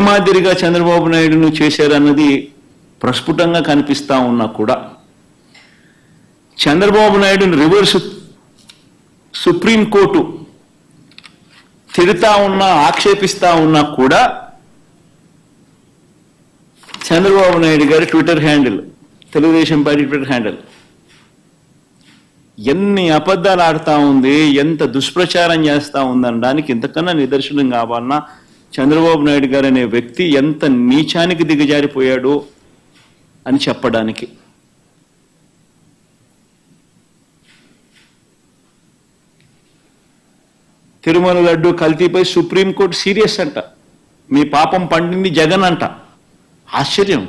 మాదిరిగా చంద్రబాబు నాయుడును చేశారన్నది ప్రస్ఫుటంగా కనిపిస్తా ఉన్నా కూడా చంద్రబాబు నాయుడును రివర్స్ సుప్రీంకోర్టు తిడతా ఉన్నా ఆక్షేపిస్తా ఉన్నా కూడా చంద్రబాబు నాయుడు గారి Twitter handle, Telugu Desam party Twitter handle ఎన్ని అబద్ధాలు ఆడుతూ ఉంది, ఎంత దుష్ప్రచారం చేస్తూ ఉందనడానికి ఇంతకన్నా నిదర్శనం కావాలన్నా చంద్రబాబు నాయుడు గారు అనే వ్యక్తి ఎంత నీచానికి దిగజారిపోయాడు అని చెప్పడానికి. తిరుమల లడ్డు కల్తీపై సుప్రీంకోర్టు సీరియస్ అంట, మీ పాపం పండింది జగన్ అంట. ఆశ్చర్యం.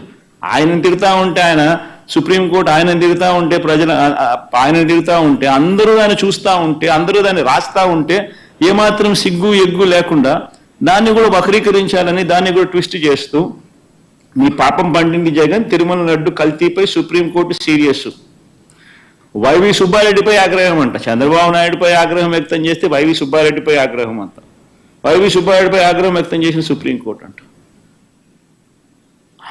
ఆయన తిరుగుతూ ఉంటే, ఆయన సుప్రీంకోర్టు ఆయన తిరుగుతూ ఉంటే, ప్రజలు ఆయన తిరుగుతూ ఉంటే, అందరూ దాన్ని చూస్తూ ఉంటే, అందరూ దాన్ని రాస్తా ఉంటే ఏమాత్రం సిగ్గు ఎగ్గు లేకుండా దాన్ని కూడా వక్రీకరించాలని దాన్ని కూడా ట్విస్ట్ చేస్తూ మీ పాపం పండింది జగన్, తిరుమల లడ్డు కల్తీపై సుప్రీంకోర్టు సీరియస్. వైవి సుబ్బారెడ్డిపై ఆగ్రహం అంట. చంద్రబాబు నాయుడుపై ఆగ్రహం వ్యక్తం చేస్తే వైవి సుబ్బారెడ్డిపై ఆగ్రహం అంట. వైవి సుబ్బారెడ్డిపై ఆగ్రహం వ్యక్తం చేసిన సుప్రీంకోర్టు అంట.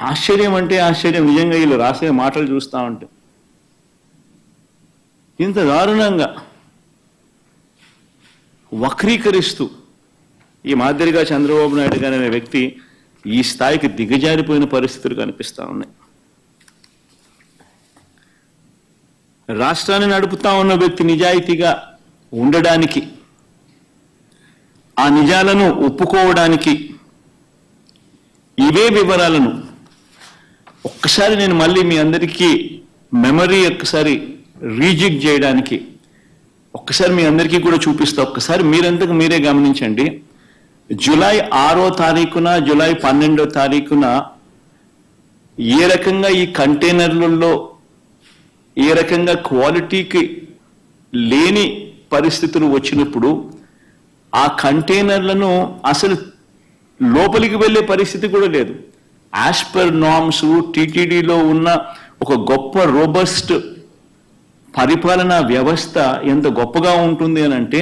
ఆశ్చర్యం అంటే ఆశ్చర్యం. నిజంగా వీళ్ళు రాసే మాటలు చూస్తూ ఉంటే ఇంత దారుణంగా వక్రీకరిస్తూ ఈ మాదిరిగా చంద్రబాబు నాయుడు గారు అనే వ్యక్తి ఈ స్థాయికి దిగజారిపోయిన పరిస్థితులు కనిపిస్తూ ఉన్నాయి. రాష్ట్రాన్ని నడుపుతా ఉన్న వ్యక్తి నిజాయితీగా ఉండడానికి, ఆ నిజాలను ఒప్పుకోవడానికి ఇవే వివరాలను ఒక్కసారి నేను మళ్ళీ మీ అందరికీ మెమరీ ఒక్కసారి రీజిక్ చేయడానికి ఒక్కసారి మీ అందరికీ కూడా చూపిస్తా. ఒక్కసారి మీరంతకు మీరే గమనించండి. జూలై 6వ తారీఖున, జూలై 12వ తారీఖున ఏ రకంగా ఈ కంటైనర్లలో ఏ రకంగా క్వాలిటీకి లేని పరిస్థితులు వచ్చినప్పుడు ఆ కంటైనర్లను అసలు లోపలికి వెళ్ళే పరిస్థితి కూడా లేదు. యాజ్ పర్ నార్మ్స్ టీటీడీలో ఉన్న ఒక గొప్ప రోబస్ట్ పరిపాలనా వ్యవస్థ ఎంత గొప్పగా ఉంటుంది అని అంటే,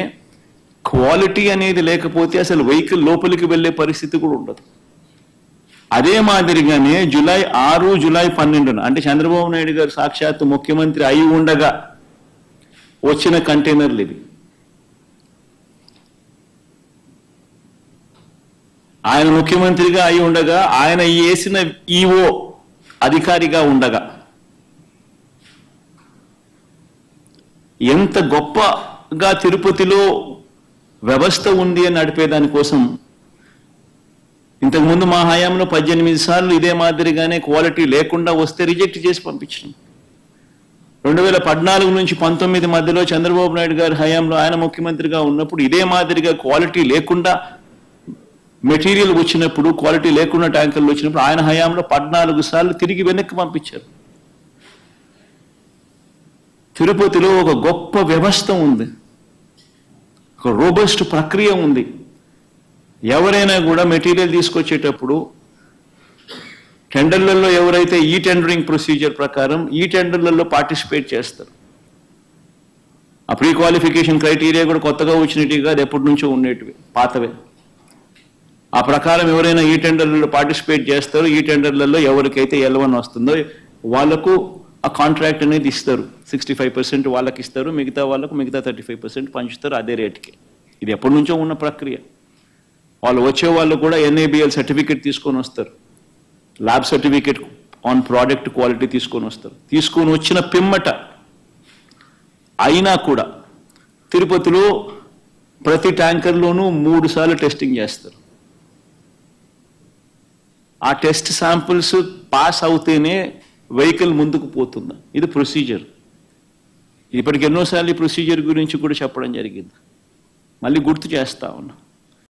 క్వాలిటీ అనేది లేకపోతే అసలు వెహికల్ లోపలికి వెళ్ళే పరిస్థితి కూడా ఉండదు. అదే మాదిరిగానే జూలై 6, జూలై 12 అంటే చంద్రబాబు నాయుడు గారు సాక్షాత్తు ముఖ్యమంత్రి అయి ఉండగా వచ్చిన కంటైనర్లు ఇవి. ఆయన ముఖ్యమంత్రిగా అయి ఉండగా, ఆయన వేసిన ఈఓ అధికారిగా ఉండగా ఎంత గొప్పగా తిరుపతిలో వ్యవస్థ ఉంది అని నడిపేదాని కోసం ఇంతకుముందు మా హయాంలో 18 సార్లు ఇదే మాదిరిగానే క్వాలిటీ లేకుండా వస్తే రిజెక్ట్ చేసి పంపించాం. 2014 నుంచి 19 మధ్యలో చంద్రబాబు నాయుడు గారి హయాంలో ఆయన ముఖ్యమంత్రిగా ఉన్నప్పుడు ఇదే మాదిరిగా క్వాలిటీ లేకుండా మెటీరియల్ వచ్చినప్పుడు, క్వాలిటీ లేకుండా ట్యాంకర్లు వచ్చినప్పుడు ఆయన హయాంలో 14 సార్లు తిరిగి వెనక్కి పంపించారు. తిరుపతిలో ఒక గొప్ప వ్యవస్థ ఉంది, ఒక రోబస్ట్ ప్రక్రియ ఉంది. ఎవరైనా కూడా మెటీరియల్ తీసుకొచ్చేటప్పుడు టెండర్లలో ఎవరైతే ఈ టెండరింగ్ ప్రొసీజర్ ప్రకారం ఈ టెండర్లలో పార్టిసిపేట్ చేస్తారు, ఆ ప్రీ క్వాలిఫికేషన్ క్రైటీరియా కూడా కొత్తగా వచ్చినట్టు కాదు, ఎప్పటి నుంచో ఉండేటివి, పాతవే. ఆ ప్రకారం ఎవరైనా ఈ టెండర్లలో పార్టిసిపేట్ చేస్తారో, ఈ టెండర్లలో ఎవరికైతే L1 వస్తుందో వాళ్లకు ఆ కాంట్రాక్ట్ అనేది ఇస్తారు. 65% వాళ్ళకి ఇస్తారు, మిగతా వాళ్ళకు మిగతా 35% పంచుతారు అదే రేట్కి. ఇది ఎప్పటి నుంచో ఉన్న ప్రక్రియ. వాళ్ళు వచ్చే వాళ్ళు కూడా NABL సర్టిఫికేట్ తీసుకొని వస్తారు, lab certificate on product quality తీసుకొని వస్తారు. తీసుకొని వచ్చిన పిమ్మట అయినా కూడా తిరుపతిలో ప్రతి ట్యాంకర్లోనూ 3 సార్లు టెస్టింగ్ చేస్తారు. ఆ టెస్ట్ శాంపుల్స్ పాస్ అవుతేనే వెహికల్ ముందుకు పోతుందా, ఇది ప్రొసీజర్. ఇప్పటికి ఎన్నోసార్లు ఈ ప్రొసీజర్ గురించి కూడా చెప్పడం జరిగింది, మళ్ళీ గుర్తు చేస్తా ఉన్నా.